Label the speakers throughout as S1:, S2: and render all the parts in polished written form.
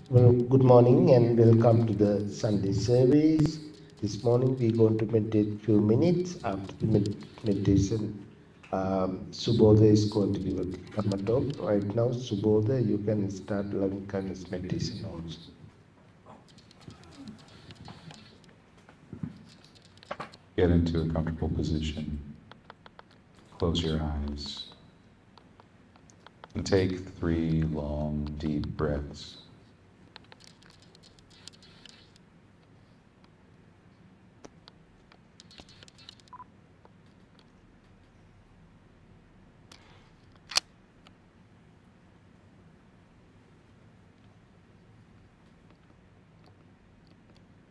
S1: Well, good morning and welcome to the Sunday service. This morning we're going to meditate few minutes. After the meditation, Subodha is going to give a Dhamma talk. Right now, Subodha, you can start loving kindness meditation also.
S2: Get into a comfortable position. Close your eyes. And take 3 long, deep breaths.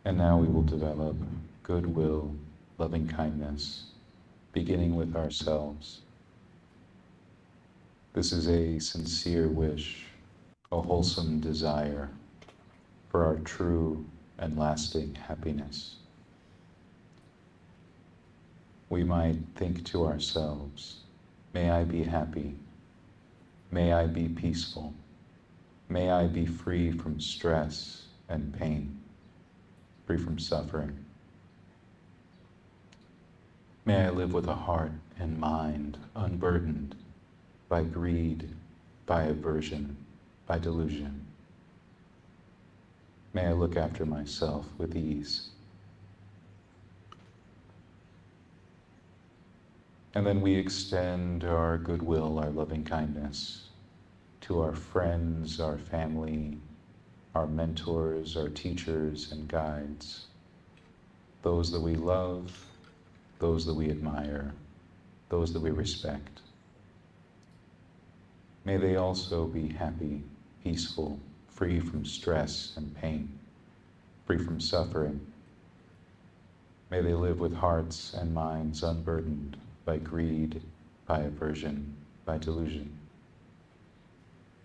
S2: And now we will develop goodwill, loving kindness, beginning with ourselves. This is a sincere wish, a wholesome desire for our true and lasting happiness. We might think to ourselves, may I be happy, may I be peaceful, may I be free from stress and pain, free from suffering. May I live with a heart and mind unburdened by greed, by aversion, by delusion. May I look after myself with ease. And then we extend our goodwill, our loving kindness to our friends, our family, our mentors, our teachers and guides, those that we love, those that we admire, those that we respect. May they also be happy, peaceful, free from stress and pain, free from suffering. May they live with hearts and minds unburdened by greed, by aversion, by delusion.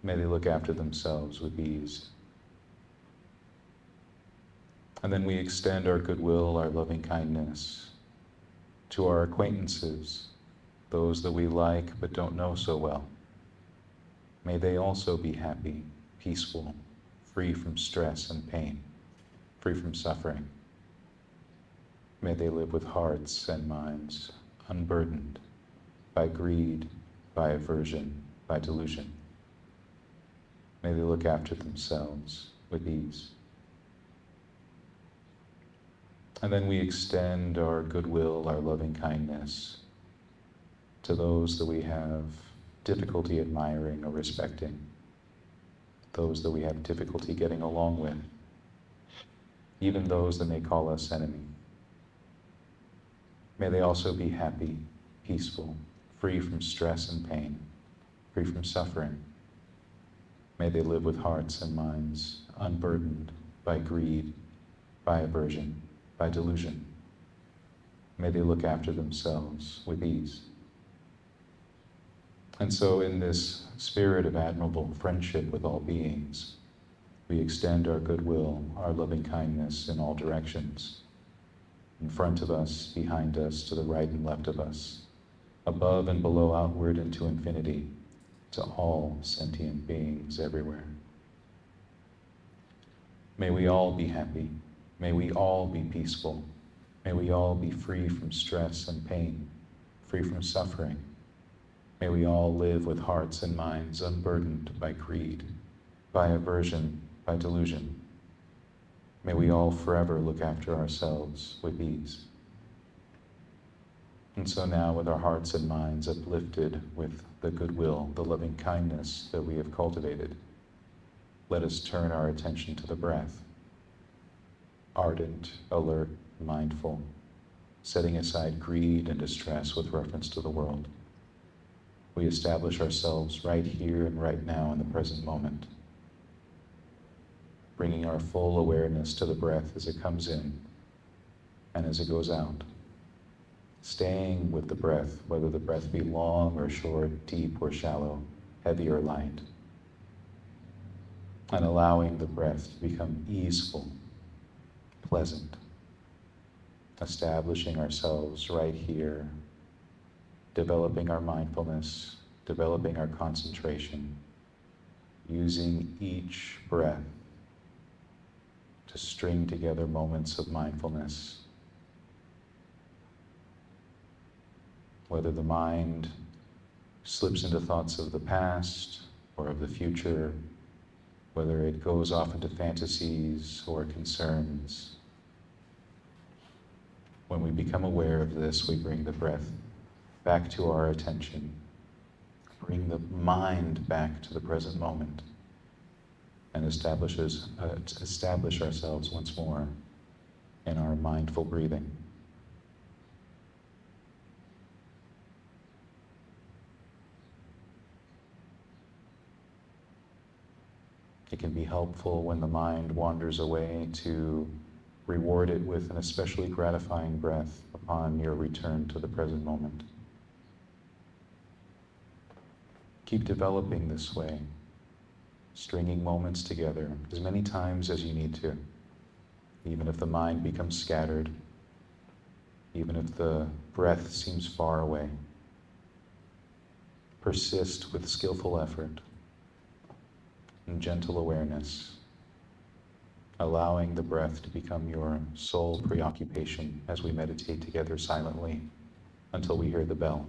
S2: May they look after themselves with ease. And then we extend our goodwill, our loving kindness to our acquaintances, those that we like but don't know so well. May they also be happy, peaceful, free from stress and pain, free from suffering. May they live with hearts and minds unburdened by greed, by aversion, by delusion. May they look after themselves with ease. And then we extend our goodwill, our loving kindness to those that we have difficulty admiring or respecting, those that we have difficulty getting along with, even those that may call us enemy. May they also be happy, peaceful, free from stress and pain, free from suffering. May they live with hearts and minds unburdened by greed, by aversion, by delusion. May they look after themselves with ease. And so in this spirit of admirable friendship with all beings, we extend our goodwill, our loving kindness in all directions, in front of us, behind us, to the right and left of us, above and below, outward into infinity, to all sentient beings everywhere. May we all be happy. May we all be peaceful. May we all be free from stress and pain, free from suffering. May we all live with hearts and minds unburdened by greed, by aversion, by delusion. May we all forever look after ourselves with ease. And so now, with our hearts and minds uplifted with the goodwill, the loving kindness that we have cultivated, let us turn our attention to the breath. Ardent, alert, mindful, setting aside greed and distress with reference to the world. We establish ourselves right here and right now in the present moment, bringing our full awareness to the breath as it comes in and as it goes out. Staying with the breath, whether the breath be long or short, deep or shallow, heavy or light, and allowing the breath to become easeful, pleasant, establishing ourselves right here, developing our mindfulness, developing our concentration, using each breath to string together moments of mindfulness. Whether the mind slips into thoughts of the past or of the future, whether it goes off into fantasies or concerns, when we become aware of this, we bring the breath back to our attention, bring the mind back to the present moment, and establish ourselves once more in our mindful breathing. It can be helpful when the mind wanders away to reward it with an especially gratifying breath upon your return to the present moment. Keep developing this way, stringing moments together as many times as you need to, even if the mind becomes scattered, even if the breath seems far away. Persist with skillful effort and gentle awareness, allowing the breath to become your sole preoccupation as we meditate together silently until we hear the bell.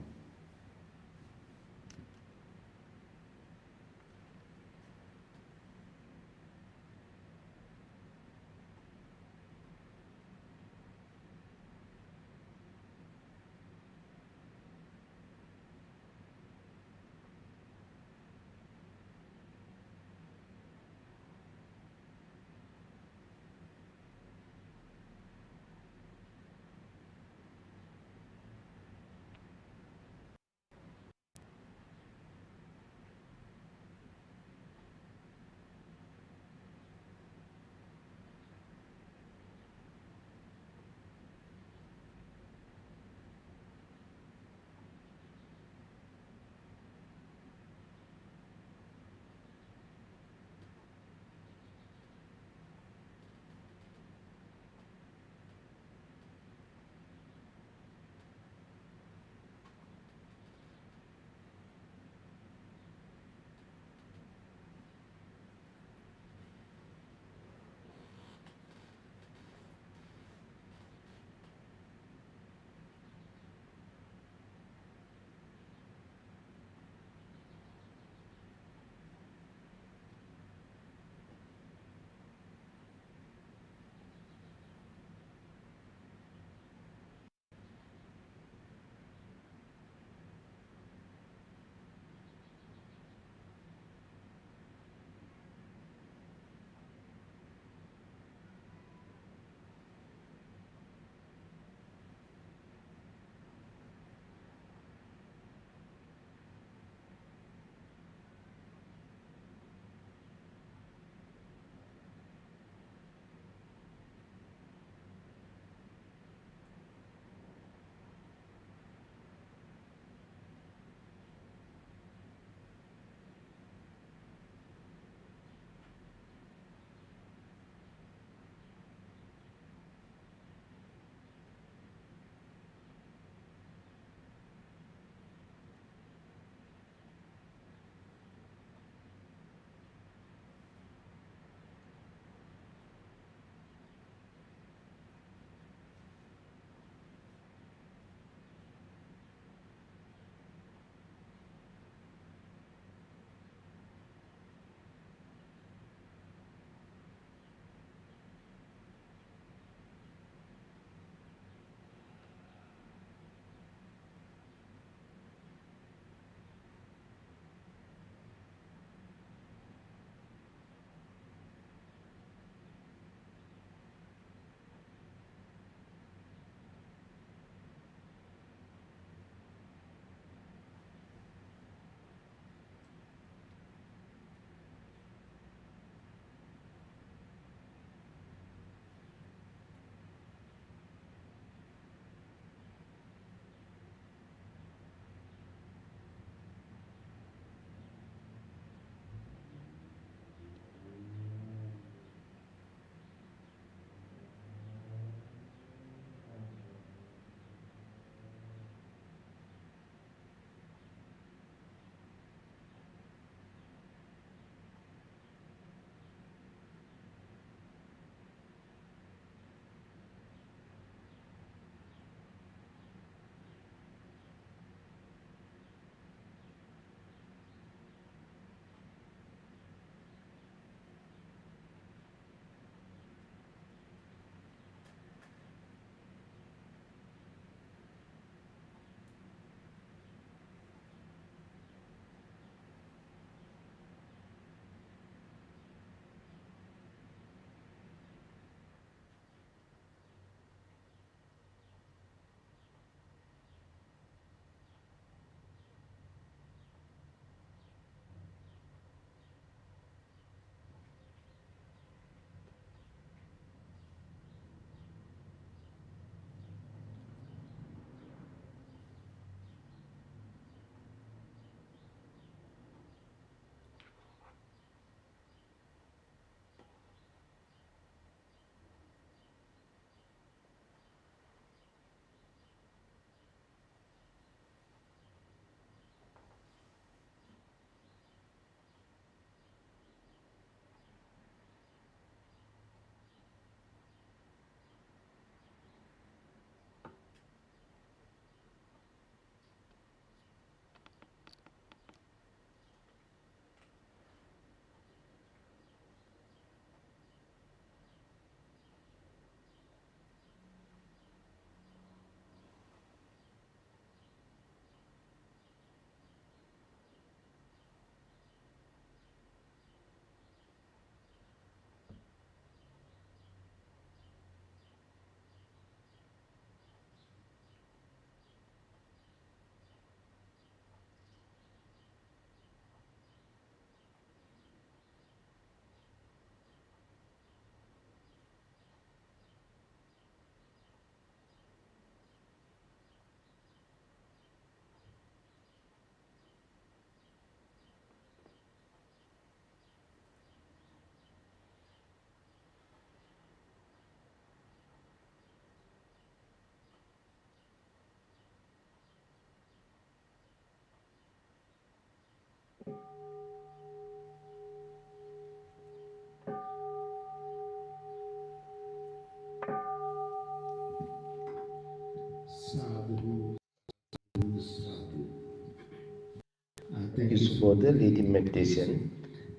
S1: Thank you, Subodha, leading meditation.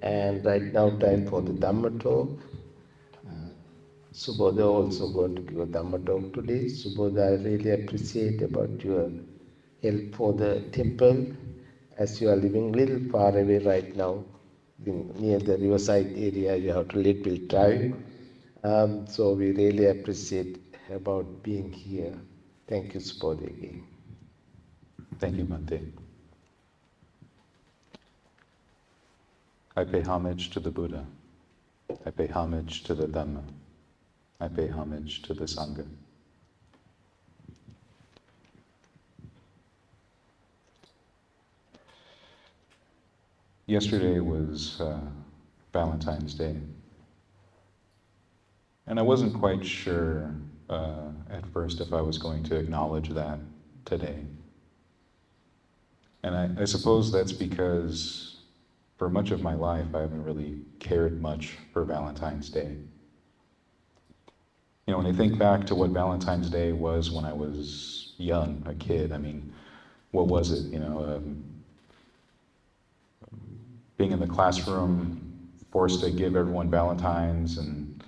S1: And right now, time for the Dhamma talk. Subodha also going to give a Dhamma talk today. Subodha, I really appreciate about your help for the temple, as you are living a little far away right now, near the riverside area. You have to little bit drive. So we really appreciate about being here. Thank you, Subodha, again.
S2: Thank you, Bhante. I pay homage to the Buddha. I pay homage to the Dhamma. I pay homage to the Sangha. Yesterday was Valentine's Day. And I wasn't quite sure at first if I was going to acknowledge that today. And I suppose that's because for much of my life I haven't really cared much for Valentine's Day. You know, when I think back to what Valentine's Day was when I was young, a kid, I mean, what was it? You know, being in the classroom, forced to give everyone Valentines and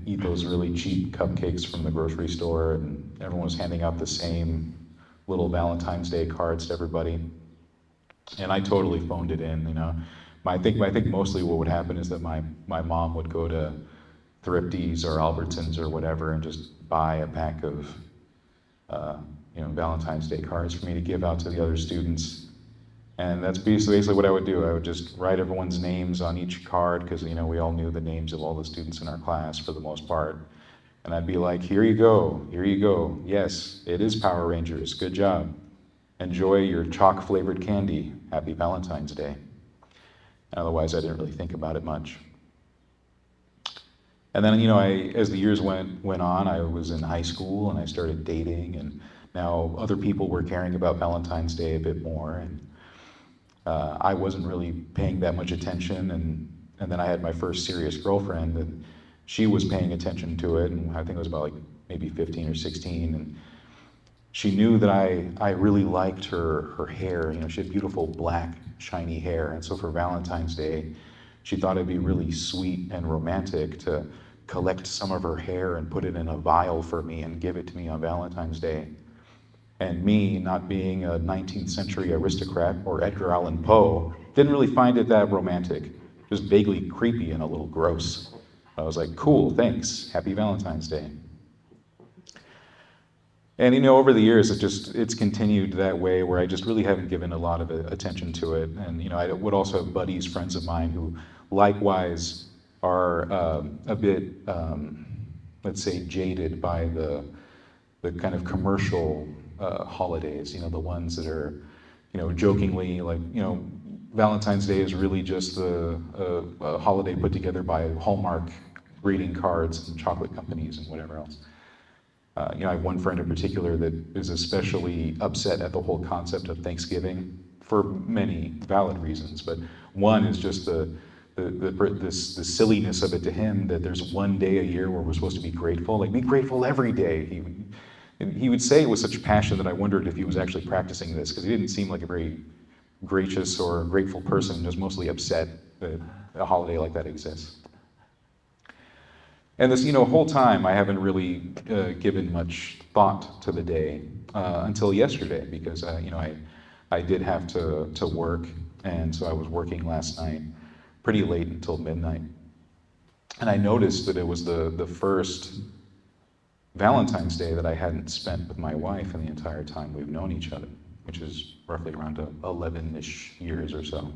S2: eat those really cheap cupcakes from the grocery store, and everyone was handing out the same little Valentine's Day cards to everybody. And I totally phoned it in, you know. I think mostly what would happen is that my mom would go to Thrifty's or Albertsons or whatever and just buy a pack of Valentine's Day cards for me to give out to the other students. And that's basically what I would do. I would just write everyone's names on each card because, you know, we all knew the names of all the students in our class for the most part. And I'd be like, here you go, here you go. Yes, it is Power Rangers, good job. Enjoy your chalk-flavored candy. Happy Valentine's Day. And otherwise, I didn't really think about it much. And then, you know, as the years went on, I was in high school and I started dating, and now other people were caring about Valentine's Day a bit more, and I wasn't really paying that much attention, and then I had my first serious girlfriend, and she was paying attention to it, and I think it was about like maybe 15 or 16, and she knew that I really liked her hair. You know, she had beautiful black, shiny hair, and so for Valentine's Day, she thought it'd be really sweet and romantic to collect some of her hair and put it in a vial for me and give it to me on Valentine's Day. And me, not being a 19th century aristocrat or Edgar Allan Poe, didn't really find it that romantic. Just vaguely creepy and a little gross. I was like, cool, thanks, happy Valentine's Day. And you know, over the years, it's continued that way where I just really haven't given a lot of attention to it. And you know, I would also have buddies, friends of mine who likewise are a bit, let's say, jaded by the kind of commercial holidays, you know, the ones that are, you know, jokingly like, you know, Valentine's Day is really just a holiday put together by Hallmark greeting cards and chocolate companies and whatever else. You know, I have one friend in particular that is especially upset at the whole concept of Thanksgiving for many valid reasons, but one is just the silliness of it to him, that there's one day a year where we're supposed to be grateful. Like, be grateful every day. He would say it with such passion that I wondered if he was actually practicing this, because he didn't seem like a very gracious or grateful person, just mostly upset that a holiday like that exists. And this, you know, whole time I haven't really given much thought to the day until yesterday, because you know, I did have to work, and so I was working last night pretty late until midnight. And I noticed that it was the first Valentine's Day that I hadn't spent with my wife in the entire time we've known each other, which is roughly around 11-ish years or so.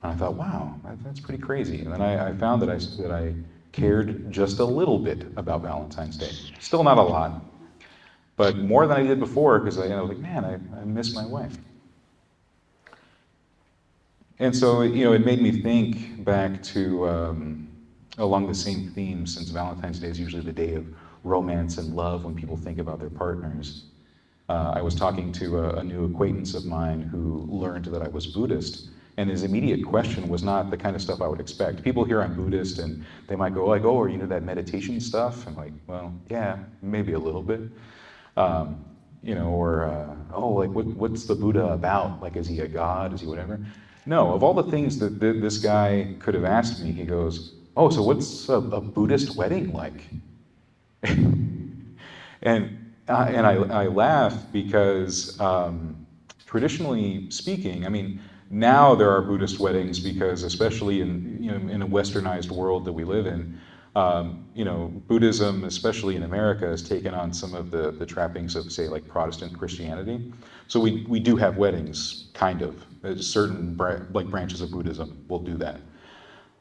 S2: And I thought, wow, that's pretty crazy. And then I found that I cared just a little bit about Valentine's Day. Still not a lot, but more than I did before, because I was like, man, I miss my wife. And so, you know, it made me think back to, along the same theme, since Valentine's Day is usually the day of romance and love when people think about their partners. I was talking to a new acquaintance of mine who learned that I was Buddhist, and his immediate question was not the kind of stuff I would expect. People hear I'm Buddhist and they might go like, oh, are you into that meditation stuff? I'm like, well, yeah, maybe a little bit. Or, oh, like, what's the Buddha about? Like, is he a god? Is he whatever? No, of all the things that this guy could have asked me, he goes, oh, so what's a Buddhist wedding like? And I laugh because traditionally speaking, I mean, now there are Buddhist weddings because, especially in a westernized world that we live in, Buddhism, especially in America, has taken on some of the trappings of, say, like Protestant Christianity. So we do have weddings, kind of. Certain branches of Buddhism will do that.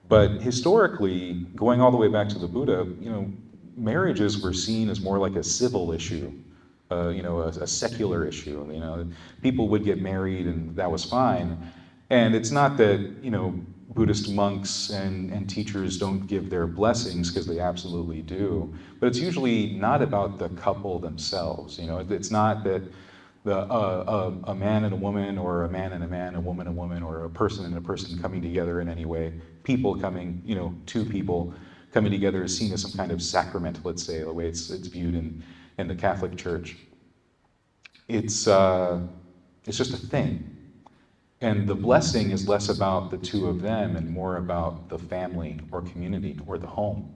S2: But historically, going all the way back to the Buddha, marriages were seen as more like a civil issue, a secular issue. People would get married and that was fine. And it's not that, Buddhist monks and teachers don't give their blessings, because they absolutely do. But it's usually not about the couple themselves. It's not that a man and a woman, or a man and a man, a woman and a woman, or a person and a person coming together in any way. People coming, two people coming together is seen as some kind of sacrament, let's say, the way it's viewed in the Catholic Church. It's just a thing. And the blessing is less about the two of them and more about the family or community or the home.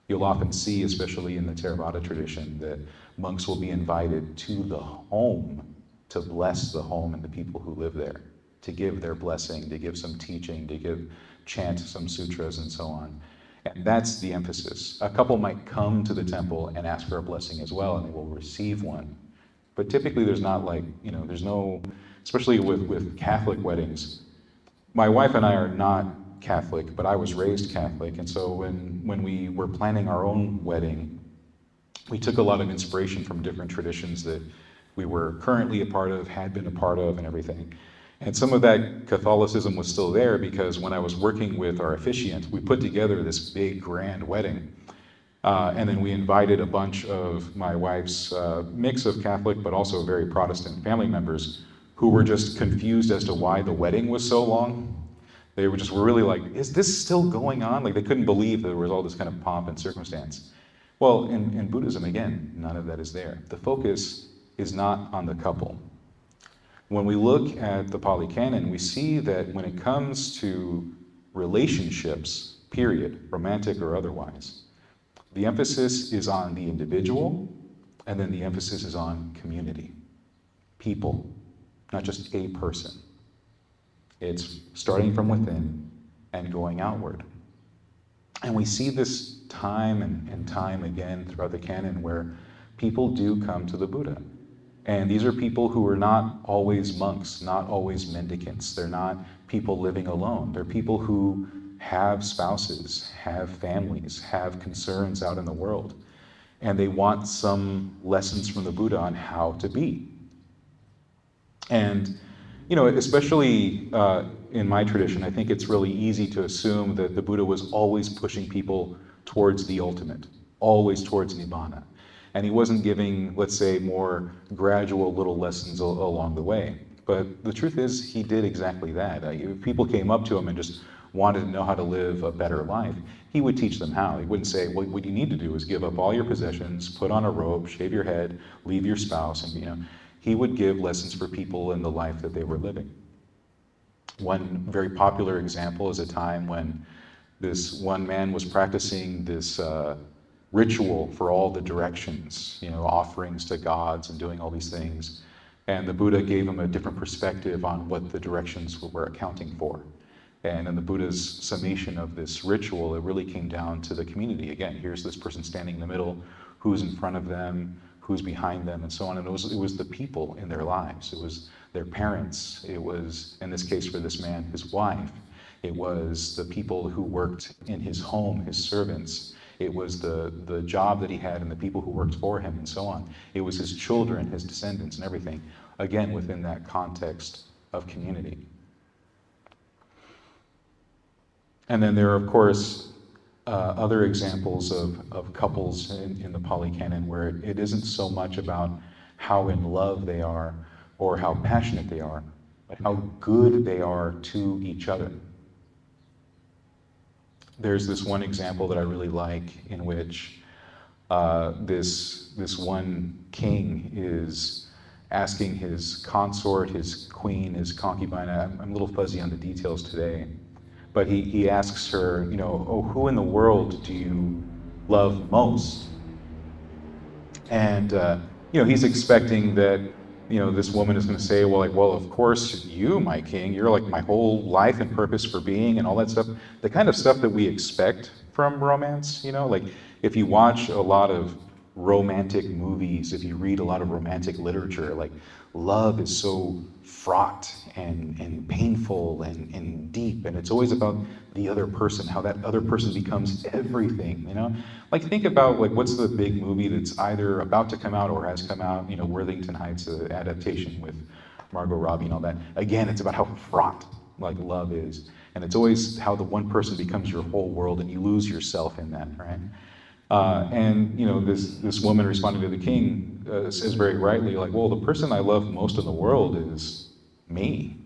S2: You'll often see, especially in the Theravada tradition, that monks will be invited to the home to bless the home and the people who live there, to give their blessing, to give some teaching, to chant some sutras and so on. And that's the emphasis. A couple might come to the temple and ask for a blessing as well, and they will receive one. But typically there's not there's no, especially with Catholic weddings. My wife and I are not Catholic, but I was raised Catholic, and so when we were planning our own wedding, we took a lot of inspiration from different traditions that we were currently a part of, had been a part of, and everything. And some of that Catholicism was still there because when I was working with our officiant, we put together this big, grand wedding. And then we invited a bunch of my wife's mix of Catholic, but also very Protestant family members who were just confused as to why the wedding was so long. They were really like, is this still going on? Like, they couldn't believe that there was all this kind of pomp and circumstance. Well, in Buddhism, again, none of that is there. The focus is not on the couple. When we look at the Pali Canon, we see that when it comes to relationships, period, romantic or otherwise, the emphasis is on the individual, and then the emphasis is on community, people, not just a person. It's starting from within and going outward. And we see this time and time again throughout the canon where people do come to the Buddha. And these are people who are not always monks, not always mendicants. They're not people living alone. They're people who have spouses, have families, have concerns out in the world. And they want some lessons from the Buddha on how to be. And, especially in my tradition, I think it's really easy to assume that the Buddha was always pushing people towards the ultimate, always towards Nibbana. And he wasn't giving, let's say, more gradual little lessons along the way. But the truth is, he did exactly that. If people came up to him and just wanted to know how to live a better life, he would teach them how. He wouldn't say, well, what you need to do is give up all your possessions, put on a robe, shave your head, leave your spouse, and he would give lessons for people in the life that they were living. One very popular example is a time when this one man was practicing this ritual for all the directions, offerings to gods and doing all these things. And the Buddha gave him a different perspective on what the directions were accounting for. And in the Buddha's summation of this ritual, it really came down to the community. Again, here's this person standing in the middle, who's in front of them, who's behind them, and so on. And it was the people in their lives. It was their parents. It was, in this case for this man, his wife. It was the people who worked in his home, his servants. It was the job that he had and the people who worked for him and so on. It was his children, his descendants and everything, again, within that context of community. And then there are, of course, other examples of couples in the Pali Canon where it isn't so much about how in love they are or how passionate they are, but how good they are to each other. There's this one example that I really like in which this one king is asking his consort, his queen, his concubine. I'm a little fuzzy on the details today, but he asks her, oh, who in the world do you love most? And he's expecting that this woman is going to say, well, of course you, my king, you're like my whole life and purpose for being and all that stuff. The kind of stuff that we expect from romance, like if you watch a lot of romantic movies, if you read a lot of romantic literature, like love is so fraught and painful and deep, and it's always about the other person, how that other person becomes everything, Like think about what's the big movie that's either about to come out or has come out, Worthington Heights, the adaptation with Margot Robbie and all that. Again, it's about how fraught love is, and it's always how the one person becomes your whole world and you lose yourself in that, right? This woman responding to the king says very rightly, well, the person I love most in the world is me.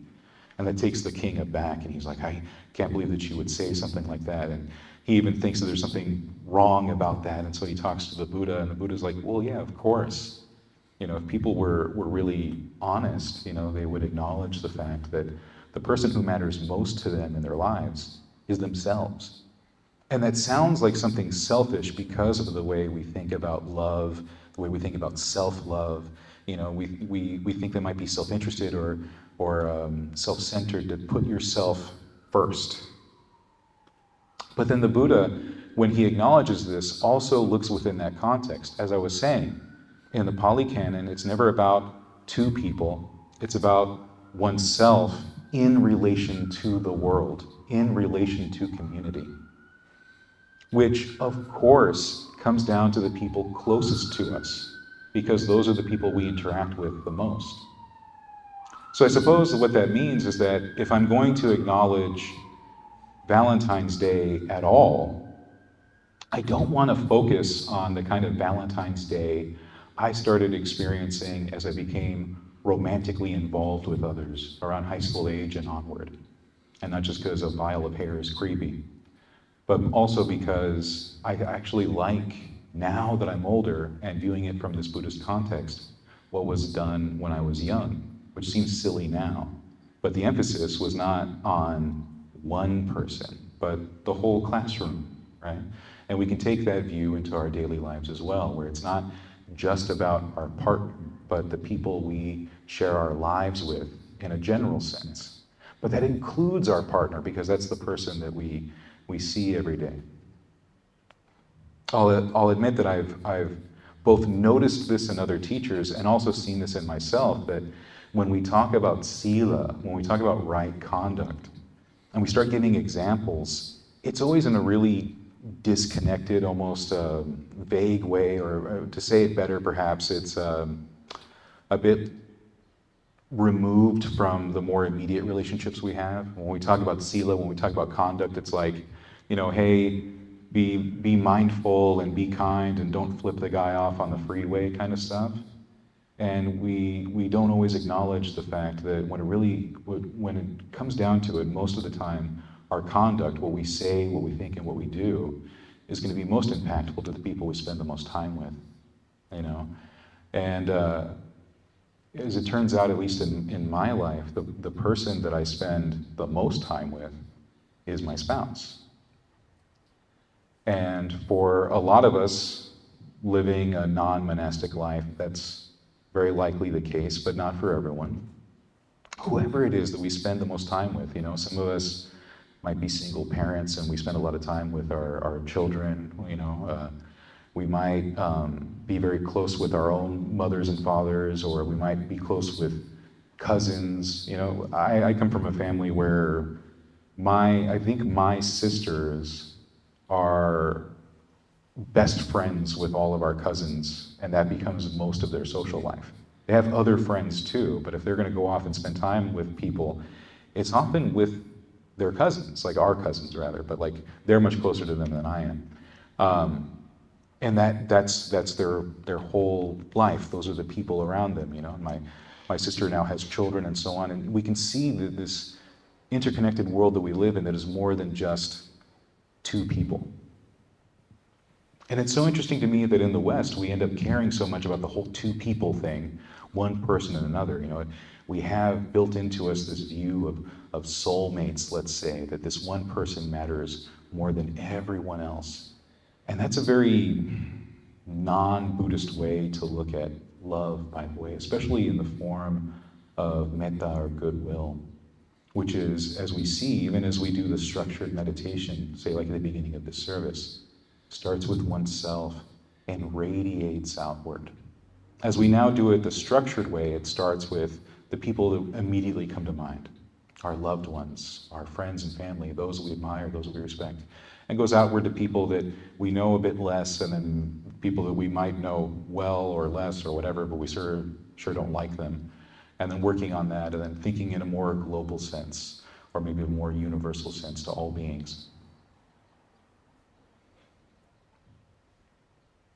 S2: And that takes the king aback, and he's like, I can't believe that you would say something like that. And he even thinks that there's something wrong about that, and so he talks to the Buddha, and the Buddha's like, well, yeah, of course. If people were really honest, they would acknowledge the fact that the person who matters most to them in their lives is themselves. And that sounds like something selfish because of the way we think about love, the way we think about self-love. We think that might be self-interested or self-centered, to put yourself first. But then the Buddha, when he acknowledges this, also looks within that context. As I was saying, in the Pali Canon, it's never about two people. It's about oneself in relation to the world, in relation to community, which of course comes down to the people closest to us, because those are the people we interact with the most. So I suppose that what that means is that if I'm going to acknowledge Valentine's Day at all, I don't want to focus on the kind of Valentine's Day I started experiencing as I became romantically involved with others around high school age and onward. And not just because a vial of hair is creepy, but also because I actually like, now that I'm older and viewing it from this Buddhist context, what was done when I was young, which seems silly now. But the emphasis was not on one person, but the whole classroom, right? And we can take that view into our daily lives as well, where it's not just about our partner, but the people we share our lives with in a general sense. But that includes our partner, because that's the person that we see every day. I'll admit that I've both noticed this in other teachers and also seen this in myself, that when we talk about sila, when we talk about right conduct, and we start giving examples, it's always in a really disconnected, almost vague way, or to say it better perhaps, it's a bit removed from the more immediate relationships we have. When we talk about sila, when we talk about conduct, it's like, hey, be mindful and be kind and don't flip the guy off on the freeway kind of stuff. And we don't always acknowledge the fact that when it comes down to it, most of the time, our conduct, what we say, what we think, and what we do, is going to be most impactful to the people we spend the most time with, And as it turns out, at least in my life, the person that I spend the most time with is my spouse. And for a lot of us living a non-monastic life, that's very likely the case, but not for everyone. Whoever it is that we spend the most time with, some of us might be single parents and we spend a lot of time with our children, we might be very close with our own mothers and fathers, or we might be close with cousins. I come from a family where I think my sisters are best friends with all of our cousins, and that becomes most of their social life. They have other friends too, but if they're going to go off and spend time with people, it's often with their cousins, like our cousins rather, but they're much closer to them than I am. And that's their whole life. Those are the people around them, you know. My sister now has children and so on, and we can see that this interconnected world that we live in that is more than just two people. And it's so interesting to me that in the West, we end up caring so much about the whole two people thing, one person and another. You know, we have built into us this view of soulmates, let's say, that this one person matters more than everyone else. And that's a very non-Buddhist way to look at love, by the way, especially in the form of metta or goodwill, which is, as we see, even as we do the structured meditation, say like at the beginning of this service, starts with oneself and radiates outward. As we now do it the structured way, it starts with the people that immediately come to mind, our loved ones, our friends and family, those we admire, those we respect, and goes outward to people that we know a bit less, and then people that we might know well or less or whatever, but we sure don't like them. And then working on that, and then thinking in a more global sense, or maybe a more universal sense to all beings.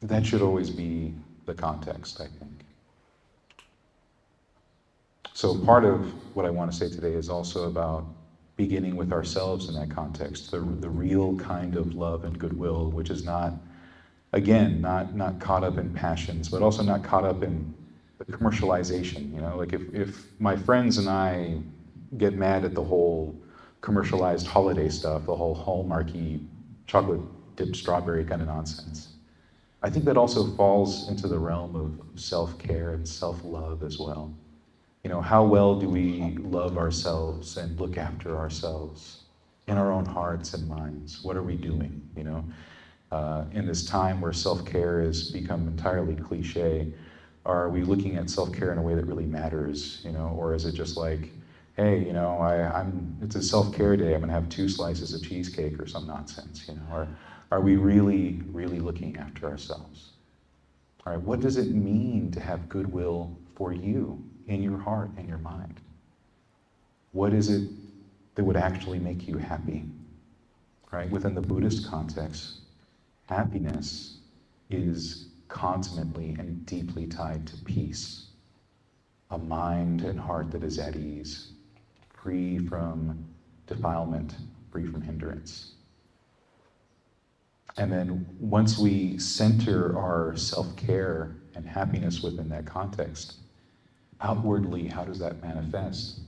S2: That should always be the context, I think. So part of what I want to say today is also about beginning with ourselves in that context, the real kind of love and goodwill, which is not, again, not caught up in passions, but also not caught up in the commercialization. You know, like if my friends and I get mad at the whole commercialized holiday stuff, the whole hallmarky chocolate dipped strawberry kind of nonsense, I think that also falls into the realm of self-care and self-love as well. You know, how well do we love ourselves and look after ourselves in our own hearts and minds? What are we doing, you know? In this time where self-care has become entirely cliche, are we looking at self-care in a way that really matters, you know? Or is it just like, hey, you know, it's a self-care day, I'm gonna have 2 slices of cheesecake or some nonsense, you know? Or are we really, really looking after ourselves? All right, what does it mean to have goodwill for you in your heart and your mind? What is it that would actually make you happy? Right? Within the Buddhist context, happiness is constantly and deeply tied to peace, a mind and heart that is at ease, free from defilement, free from hindrance. And then once we center our self-care and happiness within that context, outwardly, how does that manifest?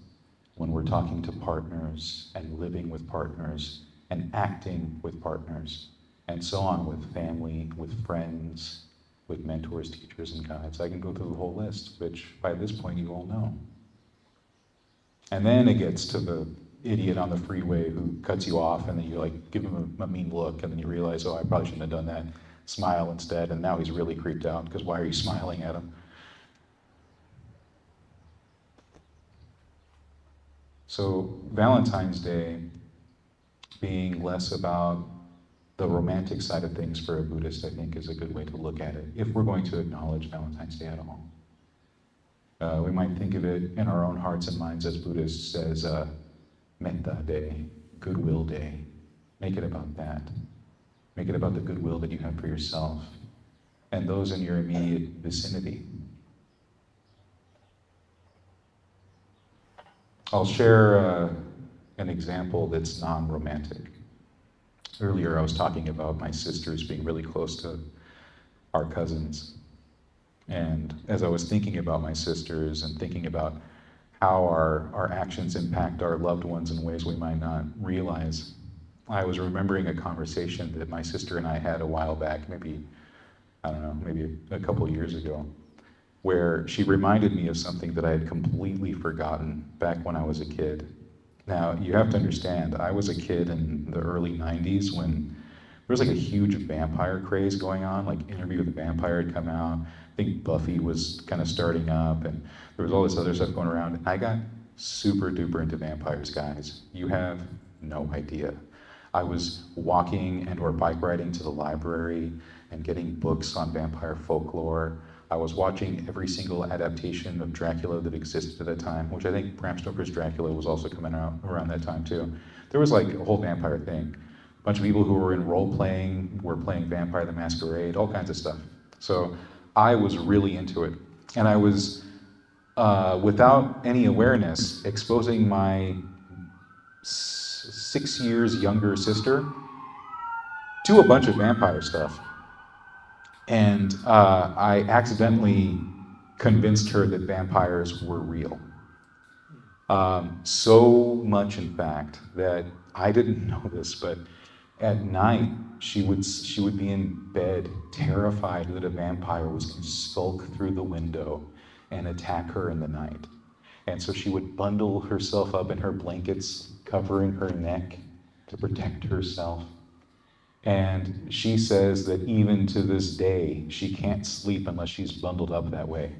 S2: When we're talking to partners and living with partners and acting with partners and so on, with family, with friends, with mentors, teachers, and guides. I can go through the whole list, which by this point you all know. And then it gets to the idiot on the freeway who cuts you off, and then you like give him a mean look, and then you realize, oh, I probably shouldn't have done that. Smile instead, and now he's really creeped out because why are you smiling at him? So Valentine's Day being less about the romantic side of things for a Buddhist, I think, is a good way to look at it, if we're going to acknowledge Valentine's Day at all. We might think of it in our own hearts and minds as Buddhists as a metta day, goodwill day. Make it about that. Make it about the goodwill that you have for yourself and those in your immediate vicinity. I'll share an example that's non-romantic. Earlier I was talking about my sisters being really close to our cousins. And as I was thinking about my sisters and thinking about how our actions impact our loved ones in ways we might not realize, I was remembering a conversation that my sister and I had a while back, maybe a couple of years ago, where she reminded me of something that I had completely forgotten back when I was a kid. Now, you have to understand, I was a kid in the early 90s when there was like a huge vampire craze going on, like Interview with the Vampire had come out. I think Buffy was kind of starting up, and there was all this other stuff going around. I got super duper into vampires, guys. You have no idea. I was walking and or bike riding to the library and getting books on vampire folklore. I was watching every single adaptation of Dracula that existed at the time, which I think Bram Stoker's Dracula was also coming out around that time too. There was like a whole vampire thing. A bunch of people who were in role playing were playing Vampire the Masquerade, all kinds of stuff. So I was really into it. And I was, without any awareness, exposing my 6 years younger sister to a bunch of vampire stuff. And I accidentally convinced her that vampires were real. So much, in fact, that I didn't know this, but at night she would be in bed terrified that a vampire was going to skulk through the window and attack her in the night. And so she would bundle herself up in her blankets, covering her neck to protect herself. And she says that even to this day, she can't sleep unless she's bundled up that way.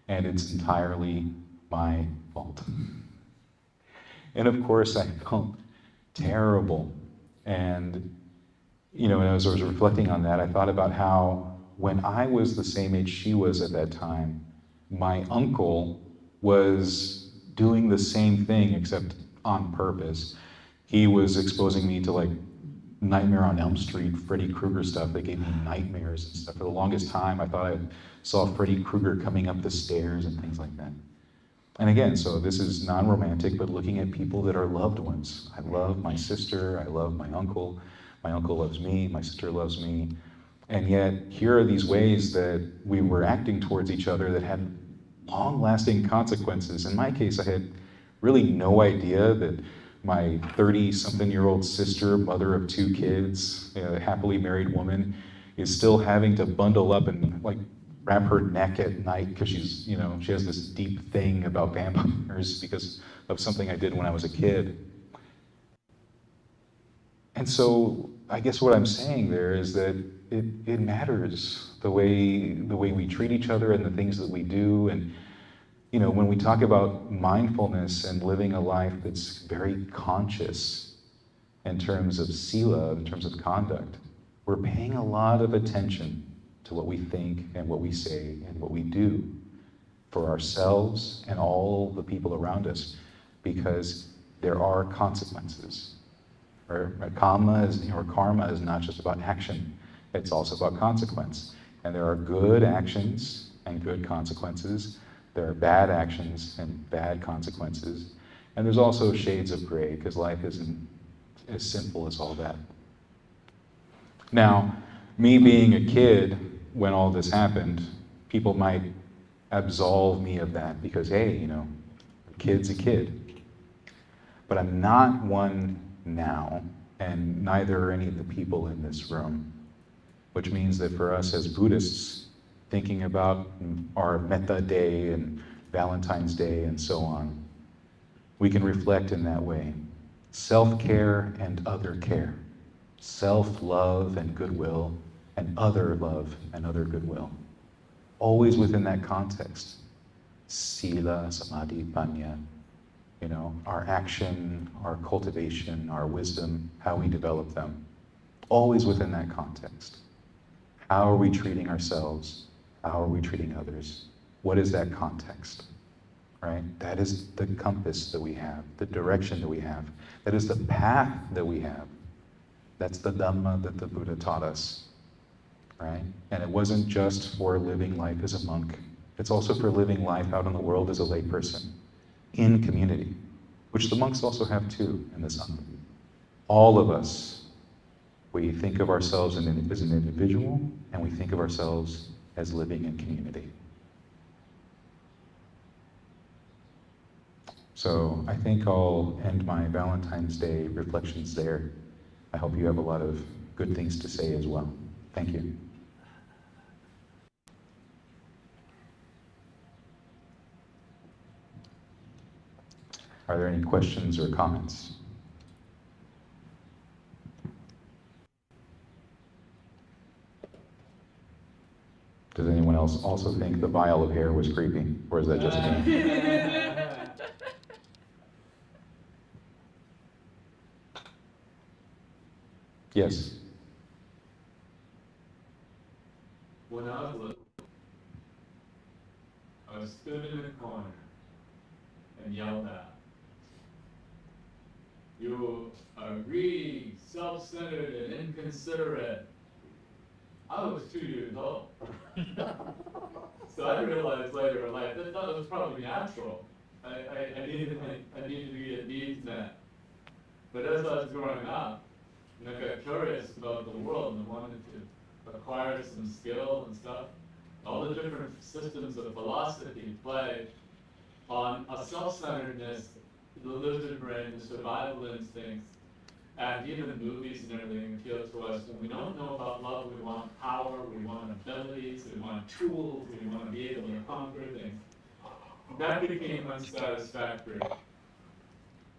S2: And it's entirely my fault. And of course, I felt terrible. And, as I was reflecting on that, I thought about how when I was the same age she was at that time, my uncle was doing the same thing, except on purpose. He was exposing me to like Nightmare on Elm Street, Freddy Krueger stuff that gave me nightmares and stuff. For the longest time, I thought I saw Freddy Krueger coming up the stairs and things like that. And again, so this is non-romantic, but looking at people that are loved ones. I love my sister, I love my uncle loves me, my sister loves me. And yet, here are these ways that we were acting towards each other that had long-lasting consequences. In my case, I had really no idea that my 30-something-year-old sister, mother of 2 kids, a happily married woman, is still having to bundle up and like wrap her neck at night because she's, she has this deep thing about vampires because of something I did when I was a kid. And so I guess what I'm saying there is that it matters the way we treat each other and the things that we do. And when we talk about mindfulness and living a life that's very conscious in terms of sila, in terms of conduct, we're paying a lot of attention to what we think and what we say and what we do for ourselves and all the people around us, because there are consequences. Karma is not just about action, it's also about consequence. And there are good actions and good consequences. There are bad actions and bad consequences. And there's also shades of gray, because life isn't as simple as all that. Now, me being a kid when all this happened, people might absolve me of that because, hey, a kid's a kid. But I'm not one now, and neither are any of the people in this room, which means that for us as Buddhists, thinking about our Metta Day and Valentine's Day and so on, we can reflect in that way. Self-care and other care. Self-love and goodwill, and other love and other goodwill. Always within that context. Sila, Samadhi, Panya. Our action, our cultivation, our wisdom, how we develop them. Always within that context. How are we treating ourselves? How are we treating others? What is that context? Right? That is the compass that we have, the direction that we have. That is the path that we have. That's the Dhamma that the Buddha taught us, right? And it wasn't just for living life as a monk. It's also for living life out in the world as a layperson, in community, which the monks also have too in the Sangha. All of us, we think of ourselves as an individual, and we think of ourselves as living in community. So I think I'll end my Valentine's Day reflections there. I hope you have a lot of good things to say as well. Thank you. Are there any questions or comments? Does anyone else also think the vial of hair was creepy? Or is that just me? Yes.
S3: When I was little, I stood in a corner and yelled out, "You are greedy, self-centered and inconsiderate. I was 2 years old. So I realized later in life that was probably natural. I needed to get needs met. But as I was growing up, and I got curious about the world and wanted to acquire some skill and stuff, all the different systems of philosophy play on a self-centeredness, the lizard brain, the survival instincts, and even movies and everything appeal to us. When we don't know about love, we want power, we want abilities, we want tools, we want to be able to conquer things. That became unsatisfactory.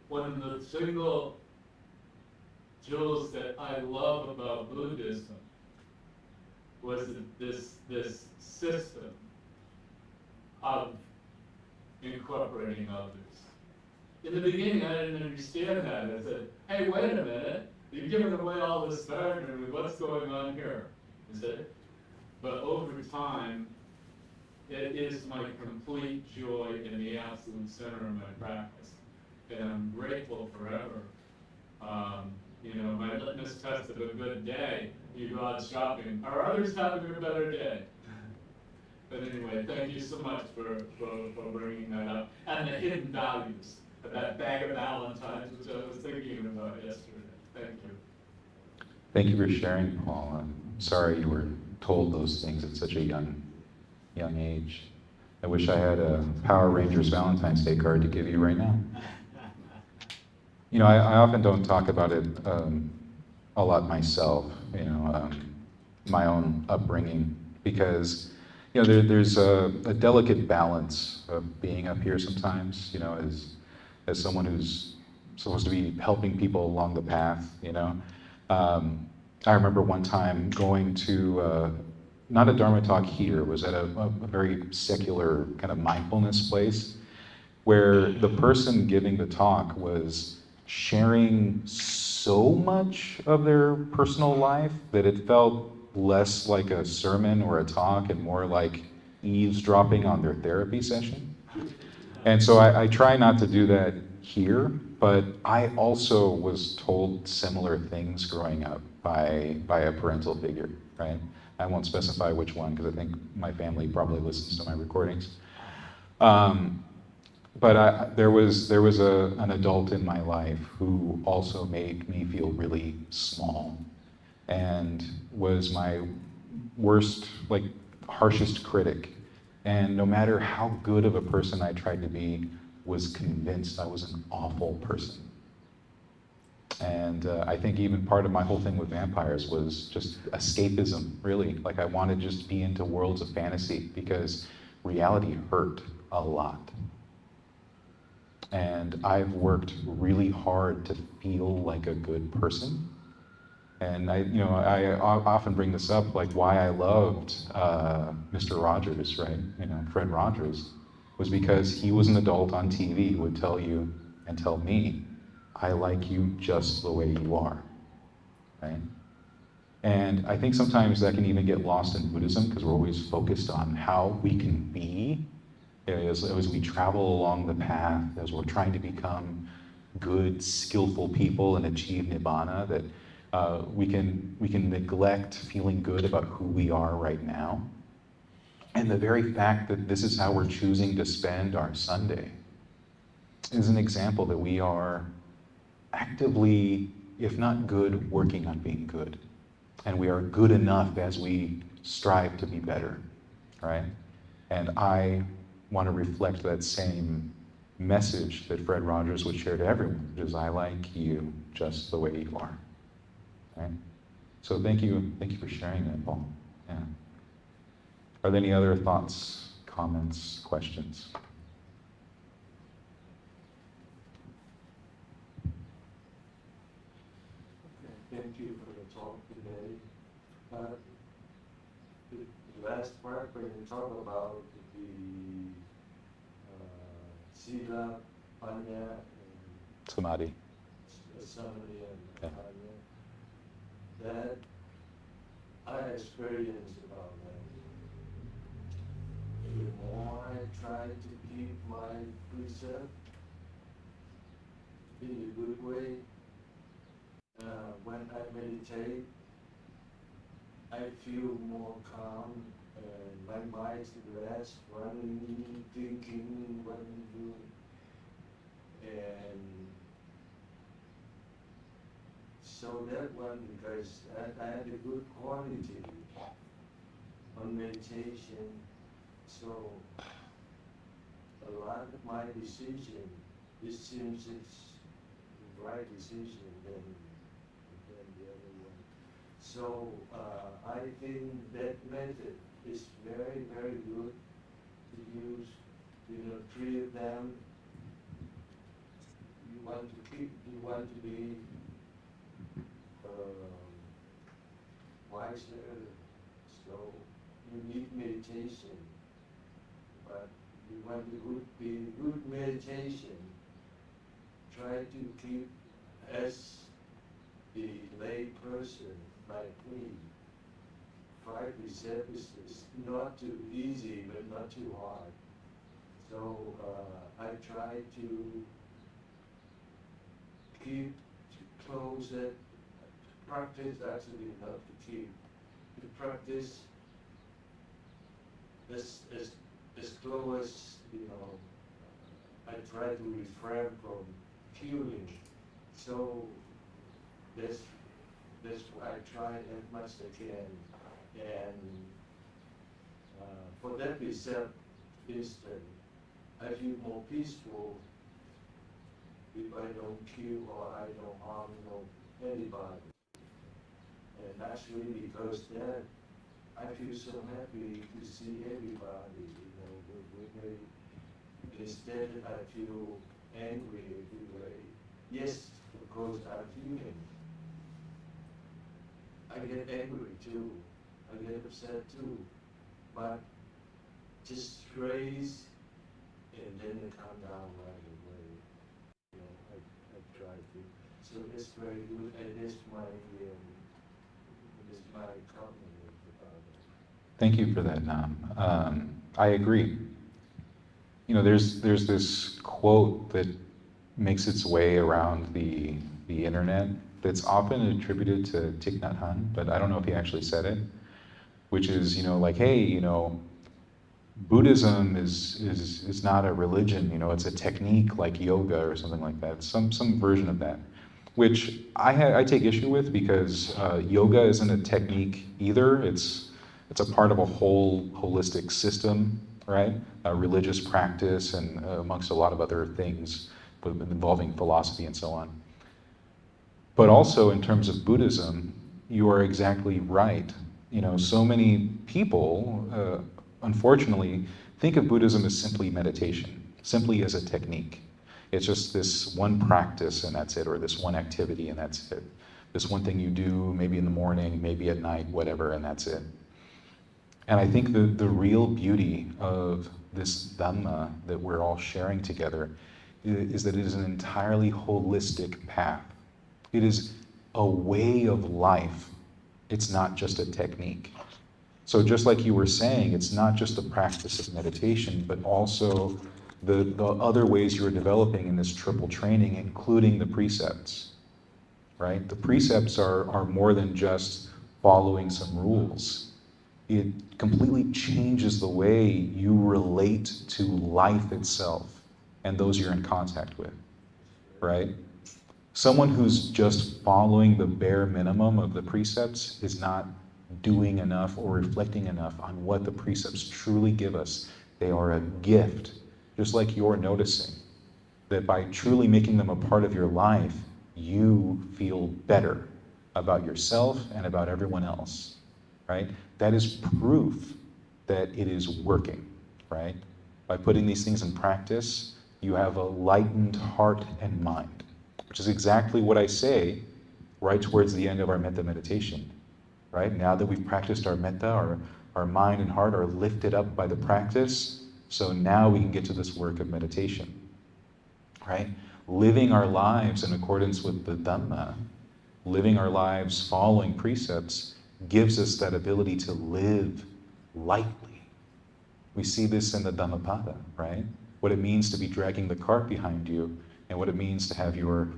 S3: One of the single jewels that I love about Buddhism was this system of incorporating others. In the beginning, I didn't understand that. I said, hey, wait a minute, you're giving away all this gardener, what's going on here? Is it? But over time, it is my complete joy in the absolute center of my practice. And I'm grateful forever. My litmus test of a good day, you go out shopping, are others having a better day? But anyway, thank you so much for bringing that up. And the hidden values of that bag of Valentines, which I was thinking about yesterday. Thank you.
S2: Thank you for sharing, Paul. I'm sorry you were told those things at such a young age. I wish I had a Power Rangers Valentine's Day card to give you right now. I often don't talk about it a lot myself, my own upbringing, because there's a delicate balance of being up here sometimes, as someone who's supposed to be helping people along the path, I remember one time going to, not a Dharma talk here, it was at a very secular kind of mindfulness place, where the person giving the talk was sharing so much of their personal life that it felt less like a sermon or a talk and more like eavesdropping on their therapy session. And so I try not to do that here, but I also was told similar things growing up by a parental figure, right? I won't specify which one because I think my family probably listens to my recordings. But there was an adult in my life who also made me feel really small and was my worst, harshest critic. And no matter how good of a person I tried to be, was convinced I was an awful person. And I think even part of my whole thing with vampires was just escapism, really. I wanted to just be into worlds of fantasy because reality hurt a lot. And I've worked really hard to feel like a good person. And I often bring this up, why I loved Mr. Rogers, right? Fred Rogers, was because he was an adult on TV who would tell you and tell me, I like you just the way you are, right? And I think sometimes that can even get lost in Buddhism because we're always focused on how we can be as we travel along the path, as we're trying to become good, skillful people and achieve nibbana, that we can neglect feeling good about who we are right now. And the very fact that this is how we're choosing to spend our Sunday is an example that we are actively, if not good, working on being good. And we are good enough as we strive to be better, right? And I want to reflect that same message that Fred Rogers would share to everyone, which is I like you just the way you are, right? So thank you for sharing that, Paul. Yeah. Are there any other thoughts, comments, questions?
S4: Thank you for the talk today. The last part where you talk about the Sila, Panya, and
S2: Samadhi.
S4: Samadhi and Panya, that I experienced about that. The more I try to keep my precept in a good way, when I meditate, I feel more calm and my mind is less running, thinking, what I'm doing. And so that one, because I had a good quality on meditation, so a lot of my decision, it seems it's the right decision than the other one. So I think that method is very, very good to use. Three of them. You want to be wiser, so you need meditation. But you want to be good meditation, try to keep as the lay person like me. 5 precepts is not too easy, but not too hard. So I try to keep close it, practice actually not to keep, to practice as close as, I try to refrain from killing. So that's why I try as much as I can. And for that precept instance, I feel more peaceful if I don't kill or I don't harm anybody. And actually because that, I feel so happy to see everybody, instead I feel angry everywhere. Yes, of course I'm human. I get angry too, I get upset too, but just raise and then it calm down right away. I try to. So that's very good, and that's my comment about it.
S2: Thank you for that, Nam. I agree. There's this quote that makes its way around the internet that's often attributed to Thich Nhat Hanh, but I don't know if he actually said it, which is, like, hey, Buddhism is not a religion, it's a technique like yoga or something like that, some version of that, which I take issue with because yoga isn't a technique either. It's a part of a whole holistic system, right? A religious practice and amongst a lot of other things involving philosophy and so on. But also in terms of Buddhism, you are exactly right. So many people, unfortunately, think of Buddhism as simply meditation, simply as a technique. It's just this one practice and that's it, or this one activity and that's it. This one thing you do, maybe in the morning, maybe at night, whatever, and that's it. And I think the real beauty of this Dhamma that we're all sharing together is that it is an entirely holistic path. It is a way of life. It's not just a technique. So just like you were saying, it's not just the practice of meditation, but also the other ways you're developing in this triple training, including the precepts, right? The precepts are more than just following some rules. It completely changes the way you relate to life itself and those you're in contact with, right? Someone who's just following the bare minimum of the precepts is not doing enough or reflecting enough on what the precepts truly give us. They are a gift, just like you're noticing that by truly making them a part of your life, you feel better about yourself and about everyone else, right? That is proof that it is working, right? By putting these things in practice, you have a lightened heart and mind, which is exactly what I say right towards the end of our metta meditation, right? Now that we've practiced our metta, our mind and heart are lifted up by the practice, so now we can get to this work of meditation, right? Living our lives in accordance with the Dhamma, living our lives following precepts, gives us that ability to live lightly. We see this in the Dhammapada, right? What it means to be dragging the cart behind you and what it means to have your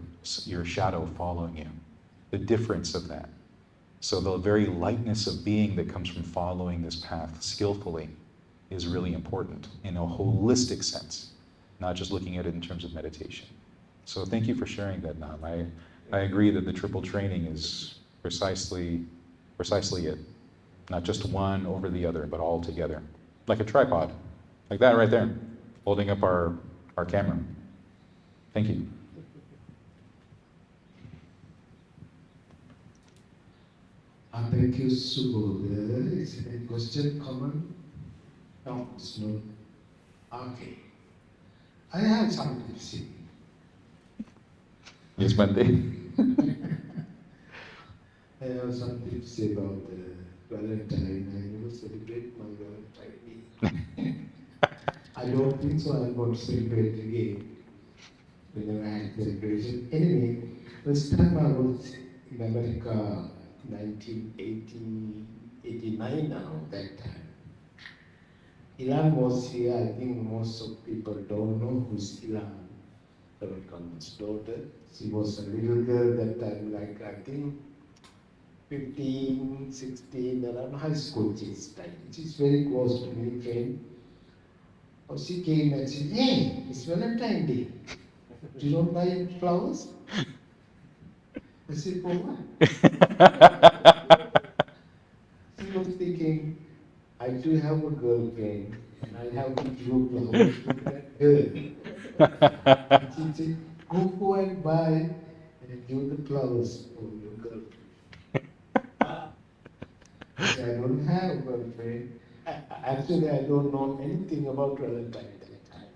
S2: shadow following you, the difference of that. So the very lightness of being that comes from following this path skillfully is really important in a holistic sense, not just looking at it in terms of meditation. So thank you for sharing that, Nam. I agree that the triple training is precisely it. Not just one over the other, but all together. Like a tripod, like that right there, holding up our camera. Thank you.
S1: Thank you, Subodha. Is any question, comment? No, it's no. Okay. I have something to say.
S2: Yes, Bante.
S1: I have something to say about Valentine. I will celebrate my Valentine Day. I don't think so I'm going to celebrate again. Whenever I had celebration. Anyway, first time I was in America, 1989 now, that time. Ilan was here. I think most of people don't know who's Ilan, Ravikan's daughter. She was a little girl that time, like I think 15, 16, around high school she's time. She's very close to me, friend. Oh, she came and said, "Hey, it's Valentine's Day. Do you not buy flowers?" I said, "For what?" She was thinking, I do have a girlfriend, and I have to give flowers to that girl. She said, go and buy and give the flowers for your girlfriend. I said, I don't have a girlfriend. Actually, I don't know anything about Valentine at that time.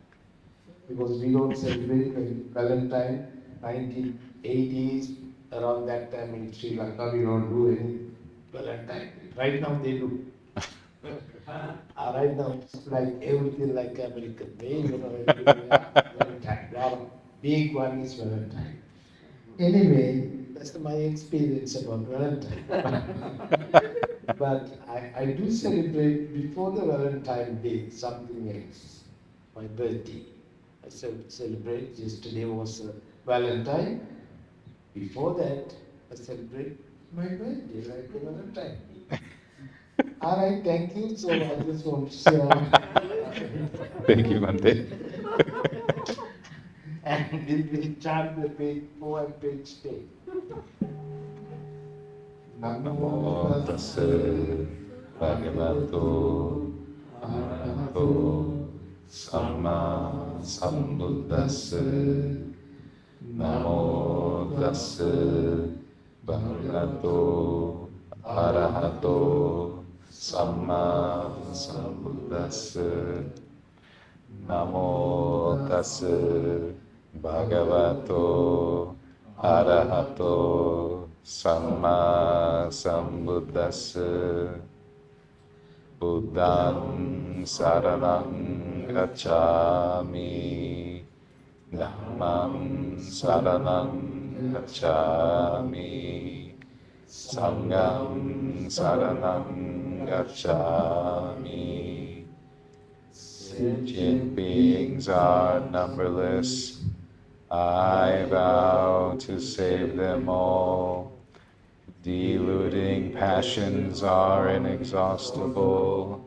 S1: Because we don't celebrate Valentine, 1980s, around that time in Sri Lanka, we don't do any Valentine. Right now they do. Right now it's like everything like American Day, Valentine. Our big one is Valentine. Anyway, that's my experience about Valentine. But I do celebrate before the Valentine Day something else, my birthday. I celebrate, yesterday was Valentine. Before that, I celebrate my birthday like a Valentine. All right, thank you. So I just want to share.
S2: Thank you, Bante.
S1: And we will chant the page 4 and page 10.
S2: Namo tassa bhagavato arahato samma sambuddhassa. Namo tassa bhagavato arahato samma sambuddhassa. Namo tassa bhagavato arahato samma sambuddhassa. Buddhang saranang gacchami. Dhammam saranang gacchami. Sangham saranang gacchami. Sentient beings are numberless. I vow to save them all. Deluding passions are inexhaustible.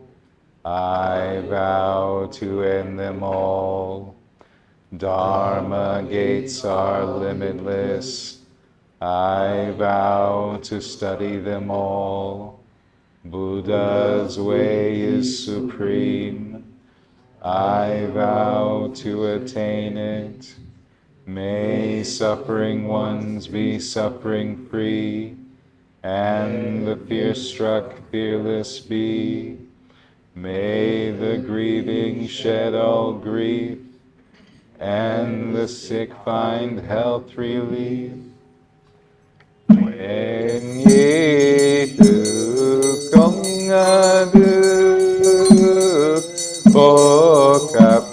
S2: I vow to end them all. Dharma gates are limitless. I vow to study them all. Buddha's way is supreme. I vow to attain it. May suffering ones be suffering free, and the fear-struck fearless be. May the grieving shed all grief, and the sick find health relief. When ye tu công đức phổ cập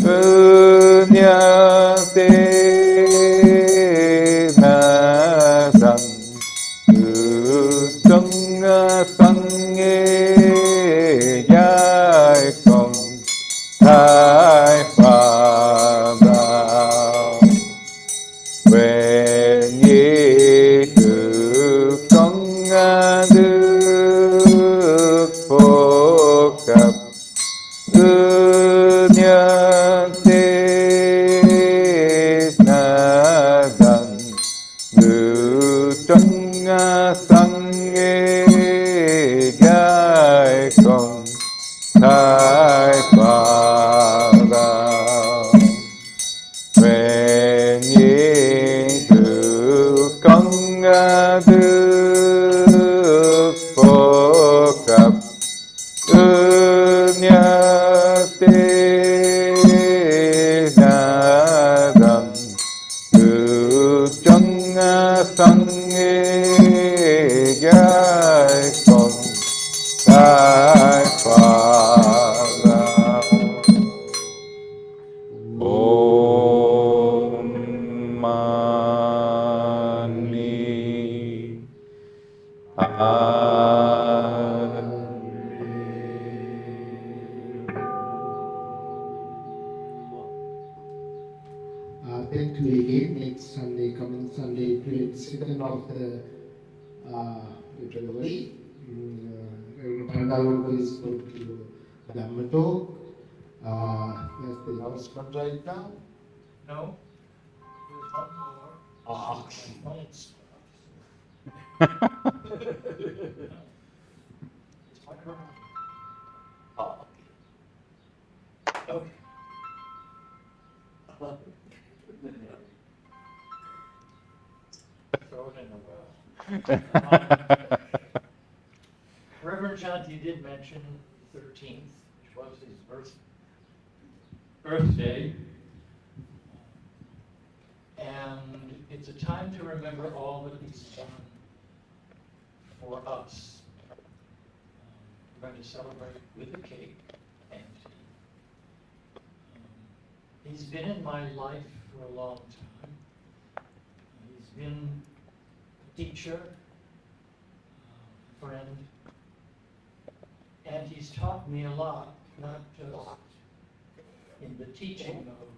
S2: tư nhà tế na rằng từ trong tăng nghe giải công thái phàm đạo. When ye Sangye Gai Kong Thai Phật Nguyện nhiên tự công đức phổ cập ư nhật tê na đầm tự chân sanh gai còn Thai Phật Om Mani
S1: Thank you again. Next Sunday, coming Sunday, 22nd of the February. Pandal is going to Dhamma talk. That's the announcement right now.
S3: No, there's one more.
S1: Ah,
S3: It's my turn.
S1: okay.
S3: Throw it in the well. Reverend Shanti did mention the 13th, which was his birthday. And it's a time to remember all that he's done for us. We're going to celebrate with a cake and tea. He's been in my life for a long time. He's been a teacher, a friend, and he's taught me a lot, not just in the teaching mode,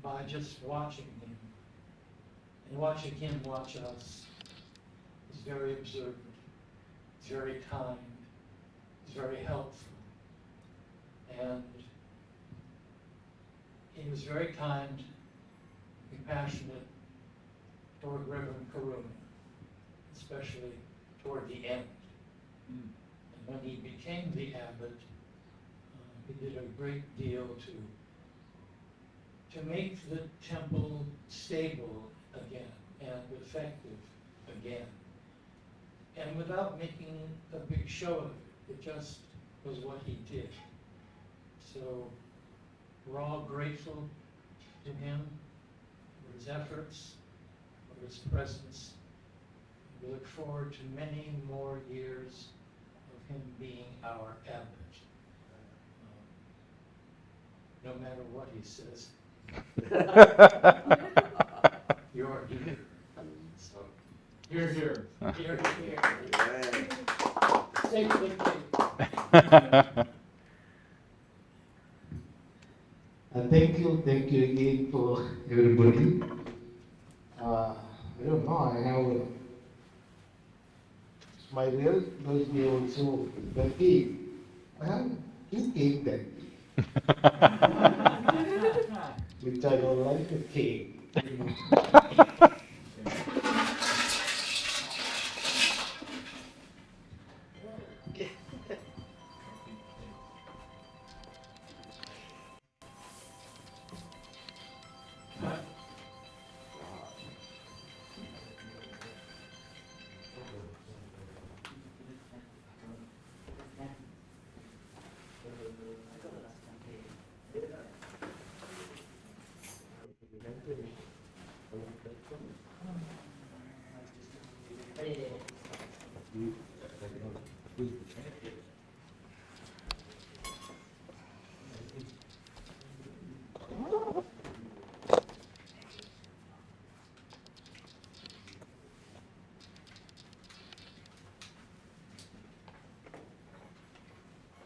S3: by just watching him and watching him watch us. He's very observant, he's very kind, he's very helpful, and he was very kind, compassionate toward Reverend Karuna, especially toward the end. And when he became the abbot, he did a great deal to make the temple stable again and effective again. And without making a big show of it, it just was what he did. So we're all grateful to him for his efforts, for his presence. We look forward to many more years of him being our abbot. No matter what he says. You're here. So, you're here. You're here. Take the cake.
S1: And thank you again for everybody. I don't know, I have my real birthday also, birthday. I have 2 cake that which I don't like the cake.